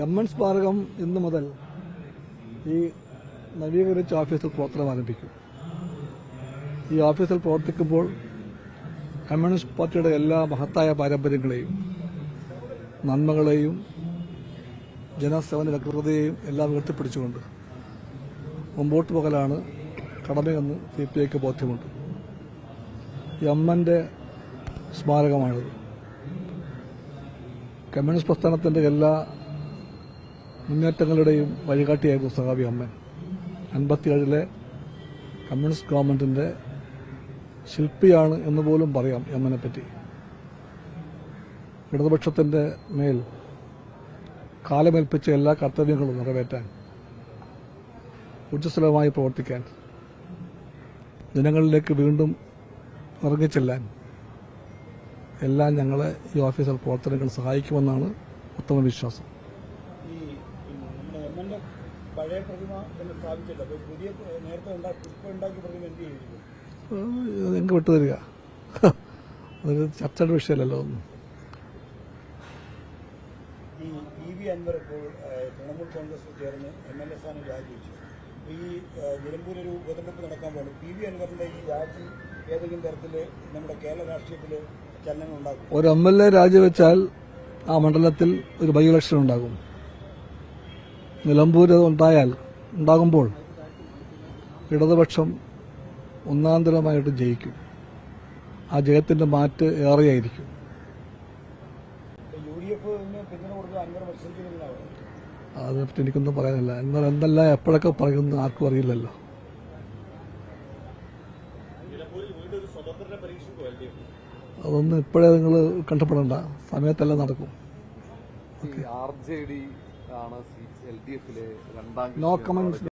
എം.എൻ. സ്മാരകം ഇന്നു മുതൽ ഈ നവീകരിച്ച ഓഫീസിൽ പ്രവർത്തനം ആരംഭിക്കും. ഈ ഓഫീസിൽ പ്രവർത്തിക്കുമ്പോൾ കമ്മ്യൂണിസ്റ്റ് പാർട്ടിയുടെ എല്ലാ മഹത്തായ പാരമ്പര്യങ്ങളെയും നന്മകളെയും ജനസേവന വ്യഗ്രതയെയും എല്ലാം ഉയർത്തിപ്പിടിച്ചുകൊണ്ട് മുമ്പോട്ട് പോകലാണ് കടമയെന്ന് CPIക്ക് ബോധ്യമുണ്ട്. എം.എൻ.ന്റെ സ്മാരകമാണിത്. കമ്മ്യൂണിസ്റ്റ് പ്രസ്ഥാനത്തിന്റെ എല്ലാ മുന്നേറ്റങ്ങളുടെയും വഴികാട്ടിയായിരുന്നു സഖാവി എം.എൻ. 57 കമ്മ്യൂണിസ്റ്റ് ഗവൺമെന്റിന്റെ ശില്പിയാണ് എന്ന് പോലും പറയാം എം.എനെ പറ്റി. ഇടതുപക്ഷത്തിന്റെ മേൽ കാലമേൽപ്പിച്ച എല്ലാ കർത്തവ്യങ്ങളും നിറവേറ്റാൻ, ഊർജ്ജസ്വലമായി പ്രവർത്തിക്കാൻ, ജനങ്ങളിലേക്ക് വീണ്ടും ഇറങ്ങിച്ചെല്ലാൻ എല്ലാം ഞങ്ങളെ ഈ ഓഫീസർ പ്രവർത്തനങ്ങൾ സഹായിക്കുമെന്നാണ് ഉത്തമ വിശ്വാസം. നിങ്ങൾക്ക് വിട്ടുതരിക, അതൊരു ചർച്ചയുടെ വിഷയമല്ലല്ലോ. ഒന്നും ഈ PV അൻവർ ഇപ്പോൾ തൃണമൂൽ കോൺഗ്രസിൽ ചേർന്ന് MLA സ്ഥാനം രാജിവെച്ചു. ഈ നിലമ്പൂർ ഒരു ഉപതെരഞ്ഞെടുപ്പ് നടക്കാൻ പോകുന്നു. PV അൻവറിന്റെ ഈ രാജി ഏതെങ്കിലും തരത്തിൽ നമ്മുടെ കേരള രാഷ്ട്രീയത്തിൽ ചലനങ്ങൾ ഉണ്ടാകും? ഒരു MLA രാജിവെച്ചാൽ ആ മണ്ഡലത്തിൽ ഒരു ബൈ ഇലക്ഷൻ ഉണ്ടാകും. നിലമ്പൂർ ഉണ്ടാകുമ്പോൾ ഇടതുപക്ഷം ഒന്നാന്തരമായിട്ട് ജയിക്കും. ആ ജയത്തിന്റെ മാറ്റ് ഏറെയായിരിക്കും. അതിനെപ്പറ്റി എനിക്കൊന്നും പറയാനില്ല. എന്നാൽ എന്തെല്ലാം എപ്പോഴൊക്കെ പറയുന്നു ആർക്കും അറിയില്ലല്ലോ. അതൊന്നും ഇപ്പോഴേ നിങ്ങൾ കഷ്ടപ്പെടേണ്ട, സമയത്തെല്ലാം നടക്കും. RJD ആണ് LDF-ലെ രണ്ടാം നോ കമന്റ്സ്.